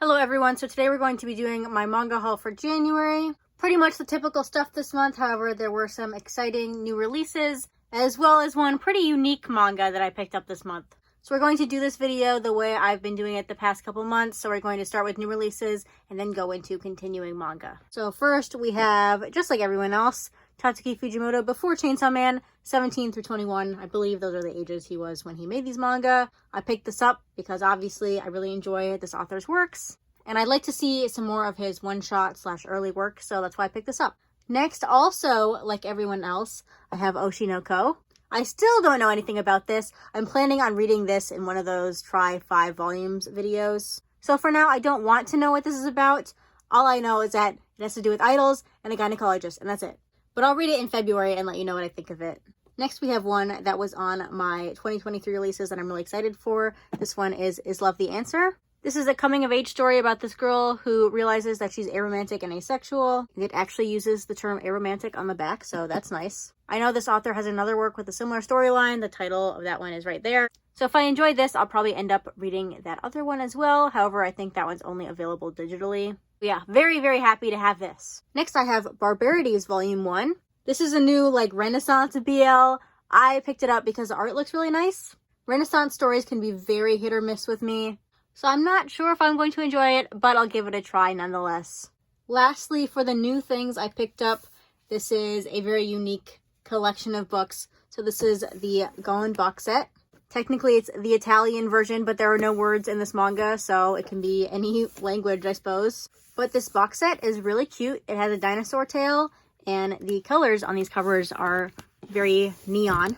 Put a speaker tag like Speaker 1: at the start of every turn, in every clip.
Speaker 1: Hello everyone, so today we're going to be doing my manga haul for January. Pretty much the typical stuff this month, however there were some exciting new releases, as well as one pretty unique manga that I picked up this month. So we're going to do this video the way I've been doing it the past couple months, so we're going to start with new releases and then go into continuing manga. So first we have, just like everyone else, Tatsuki Fujimoto Before Chainsaw Man, 17 through 21. I believe those are the ages he was when he made these manga. I picked this up because obviously I really enjoy this author's works, and I'd like to see some more of his one-shot / early work, so that's why I picked this up. Next, also, like everyone else, I have Oshinoko. I still don't know anything about this. I'm planning on reading this in one of those try 5 volumes videos. So for now, I don't want to know what this is about. All I know is that it has to do with idols and a gynecologist, and that's it. But I'll read it in February and let you know what I think of it. Next, we have one that was on my 2023 releases that I'm really excited for. This one is Love the Answer? This is a coming-of-age story about this girl who realizes that she's aromantic and asexual. It actually uses the term aromantic on the back, so that's nice. I know this author has another work with a similar storyline. The title of that one is right there. So if I enjoy this, I'll probably end up reading that other one as well. However, I think that one's only available digitally. But yeah, very, very happy to have this. Next, I have Barbarities Volume 1. This is a new, Renaissance BL. I picked it up because the art looks really nice. Renaissance stories can be very hit or miss with me, so I'm not sure if I'm going to enjoy it, but I'll give it a try nonetheless. Lastly, for the new things I picked up, this is a very unique collection of books. So this is the Gone box set. Technically, it's the Italian version, but there are no words in this manga, so it can be any language, I suppose. But this box set is really cute. It has a dinosaur tail, and the colors on these covers are very neon.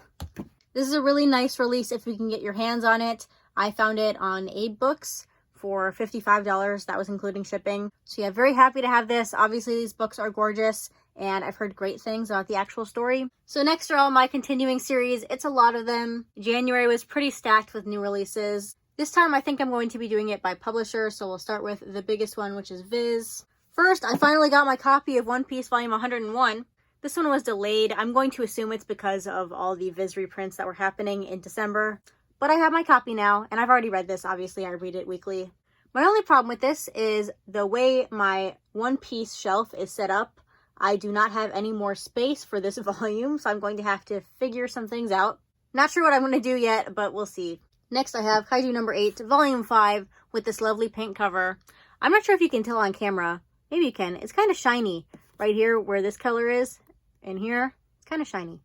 Speaker 1: This is a really nice release if you can get your hands on it. I found it on Abe Books for $55. That was including shipping. So yeah, very happy to have this. Obviously, these books are gorgeous, and I've heard great things about the actual story. So next are all my continuing series. It's a lot of them. January was pretty stacked with new releases. This time, I think I'm going to be doing it by publisher, so we'll start with the biggest one, which is Viz. First, I finally got my copy of One Piece Volume 101. This one was delayed. I'm going to assume it's because of all the Viz reprints that were happening in December. But I have my copy now, and I've already read this. Obviously, I read it weekly. My only problem with this is the way my One Piece shelf is set up. I do not have any more space for this volume, so I'm going to have to figure some things out. Not sure what I'm going to do yet, but we'll see. Next, I have Kaiju number 8, Volume 5, with this lovely pink cover. I'm not sure if you can tell on camera. Maybe you can. It's kind of shiny. Right here, where this color is, and here, it's kind of shiny.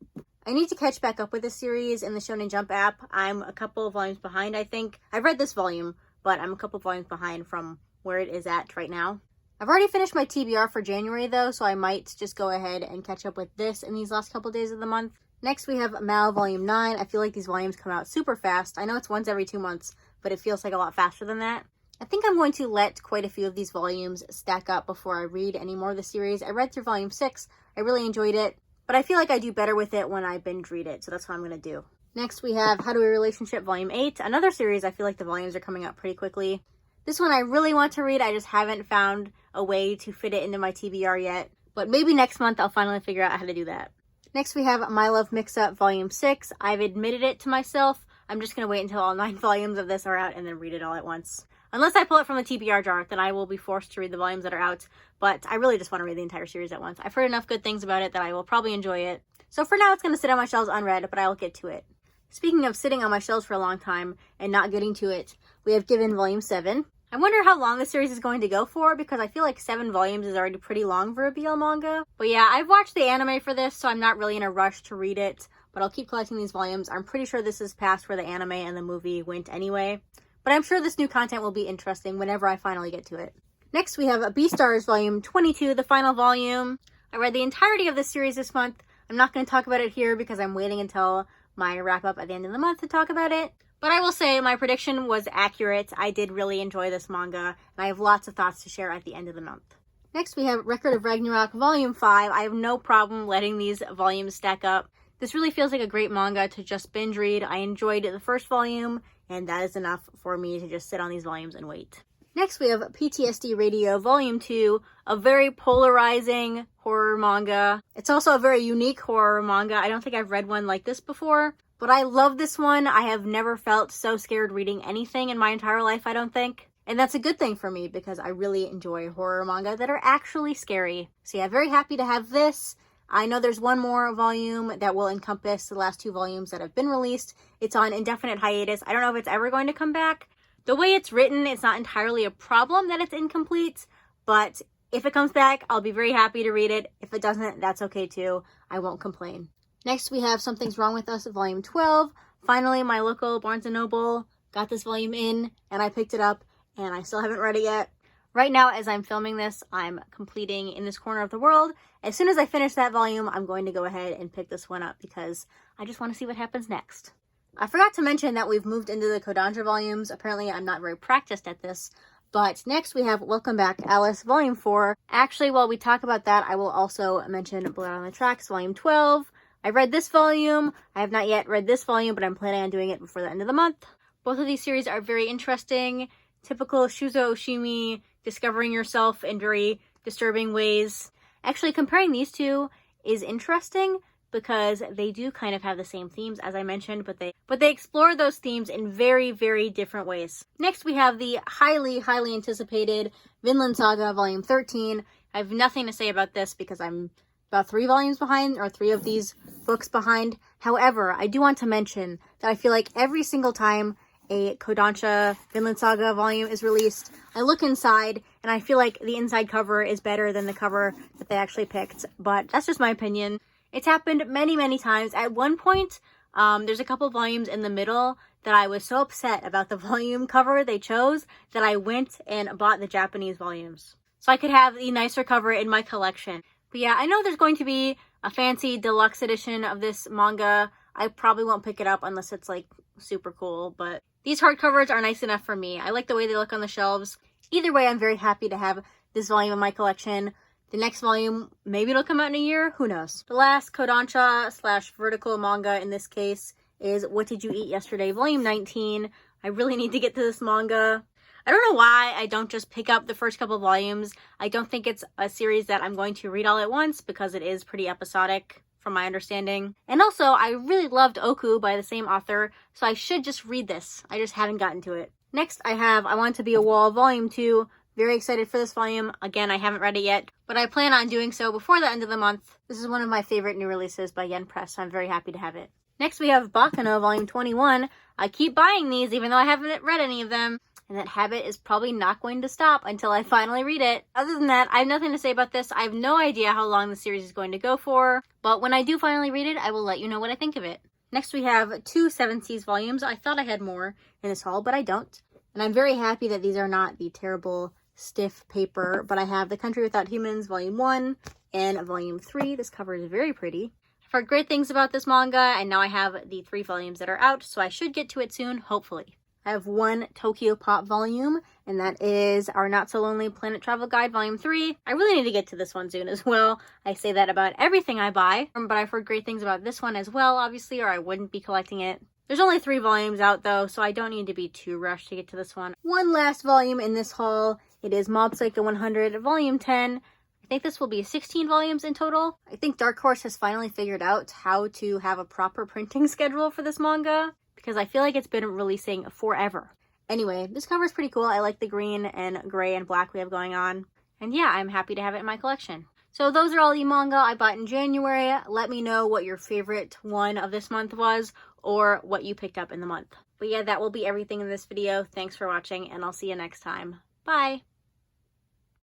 Speaker 1: I need to catch back up with this series in the Shonen Jump app. I'm a couple of volumes behind, I think. I've read this volume, but I'm a couple of volumes behind from where it is at right now. I've already finished my TBR for January, though, so I might just go ahead and catch up with this in these last couple days of the month. Next, we have Mal Volume 9. I feel like these volumes come out super fast. I know it's once every 2 months, but it feels like a lot faster than that. I think I'm going to let quite a few of these volumes stack up before I read any more of the series. I read through Volume 6. I really enjoyed it. But I feel like I do better with it when I binge read it, so that's what I'm going to do. Next, we have How to Be a Relationship Volume 8, another series I feel like the volumes are coming out pretty quickly. This one I really want to read, I just haven't found a way to fit it into my TBR yet. But maybe next month I'll finally figure out how to do that. Next, we have My Love Mix-Up Volume 6. I've admitted it to myself. I'm just going to wait until all 9 volumes of this are out and then read it all at once. Unless I pull it from the TBR jar, then I will be forced to read the volumes that are out. But I really just want to read the entire series at once. I've heard enough good things about it that I will probably enjoy it. So for now, it's going to sit on my shelves unread, but I will get to it. Speaking of sitting on my shelves for a long time and not getting to it, we have Given Volume 7. I wonder how long this series is going to go for, because I feel like 7 volumes is already pretty long for a BL manga. But yeah, I've watched the anime for this, so I'm not really in a rush to read it. But I'll keep collecting these volumes. I'm pretty sure this is past where the anime and the movie went anyway. But I'm sure this new content will be interesting whenever I finally get to it. Next, we have Beastars Volume 22, the final volume. I read the entirety of this series this month. I'm not going to talk about it here because I'm waiting until my wrap-up at the end of the month to talk about it. But I will say my prediction was accurate. I did really enjoy this manga, and I have lots of thoughts to share at the end of the month. Next, we have Record of Ragnarok Volume 5. I have no problem letting these volumes stack up. This really feels like a great manga to just binge read. I enjoyed the first volume, and that is enough for me to just sit on these volumes and wait. Next, we have PTSD Radio Volume 2, a very polarizing horror manga. It's also a very unique horror manga. I don't think I've read one like this before, but I love this one. I have never felt so scared reading anything in my entire life, I don't think. And that's a good thing for me because I really enjoy horror manga that are actually scary. So yeah, very happy to have this. I know there's one more volume that will encompass the last 2 volumes that have been released. It's on indefinite hiatus. I don't know if it's ever going to come back. The way it's written, it's not entirely a problem that it's incomplete, but if it comes back, I'll be very happy to read it. If it doesn't, that's okay too. I won't complain. Next, we have Something's Wrong With Us, volume 12. Finally, my local Barnes & Noble got this volume in, and I picked it up, and I still haven't read it yet. Right now, as I'm filming this, I'm completing In This Corner of the World. As soon as I finish that volume, I'm going to go ahead and pick this one up because I just want to see what happens next. I forgot to mention that we've moved into the Kodansha volumes. Apparently, I'm not very practiced at this. But next we have Welcome Back, Alice, Volume 4. Actually, while we talk about that, I will also mention Blood on the Tracks, Volume 12. I read this volume. I have not yet read this volume, but I'm planning on doing it before the end of the month. Both of these series are very interesting. Typical Shuzo Oshimi, discovering yourself in very disturbing ways. Actually, comparing these two is interesting because they do kind of have the same themes as I mentioned, but they explore those themes in very, very different ways. Next, we have the highly, highly anticipated Vinland Saga Volume 13. I have nothing to say about this because I'm about 3 volumes behind, or 3 of these books behind. However, I do want to mention that I feel like every single time a Kodansha Vinland Saga volume is released, I look inside and I feel like the inside cover is better than the cover that they actually picked, but that's just my opinion. It's happened many, many times. At one point, there's a couple volumes in the middle that I was so upset about the volume cover they chose that I went and bought the Japanese volumes so I could have the nicer cover in my collection. But yeah, I know there's going to be a fancy deluxe edition of this manga. I probably won't pick it up unless it's like super cool, but these hardcovers are nice enough for me. I like the way they look on the shelves. Either way, I'm very happy to have this volume in my collection. The next volume, maybe it'll come out in a year, who knows. The last Kodansha / vertical manga in this case is What Did You Eat Yesterday, volume 19. I really need to get to this manga. I don't know why I don't just pick up the first couple volumes. I don't think it's a series that I'm going to read all at once because it is pretty episodic from my understanding. And also, I really loved Oku by the same author, so I should just read this. I just haven't gotten to it. Next, I have I Want to Be a Wall, volume 2. Very excited for this volume. Again, I haven't read it yet, but I plan on doing so before the end of the month. This is one of my favorite new releases by Yen Press, so I'm very happy to have it. Next, we have Baccano, volume 21. I keep buying these even though I haven't read any of them, and that habit is probably not going to stop until I finally read it. Other than that, I have nothing to say about this. I have no idea how long the series is going to go for, but when I do finally read it, I will let you know what I think of it. Next, we have 2 Seven Seas volumes. I thought I had more in this haul, but I don't. And I'm very happy that these are not the terrible stiff paper, but I have The Country Without Humans, volume 1 and volume 3. This cover is very pretty. I've heard great things about this manga, and now I have the 3 volumes that are out, so I should get to it soon, hopefully. I have 1 Tokyo Pop volume, and that is Our Not So Lonely Planet Travel Guide, volume 3. I really need to get to this one soon as well. I say that about everything I buy, but I've heard great things about this one as well, obviously, or I wouldn't be collecting it. There's only 3 volumes out, though, so I don't need to be too rushed to get to this one. One last volume in this haul. It is Mob Psycho 100, volume 10. I think this will be 16 volumes in total. I think Dark Horse has finally figured out how to have a proper printing schedule for this manga, because I feel like it's been releasing forever. Anyway, this cover is pretty cool. I like the green and gray and black we have going on. And yeah, I'm happy to have it in my collection. So those are all the manga I bought in January. Let me know what your favorite one of this month was, or what you picked up in the month. But yeah, that will be everything in this video. Thanks for watching, and I'll see you next time. Bye!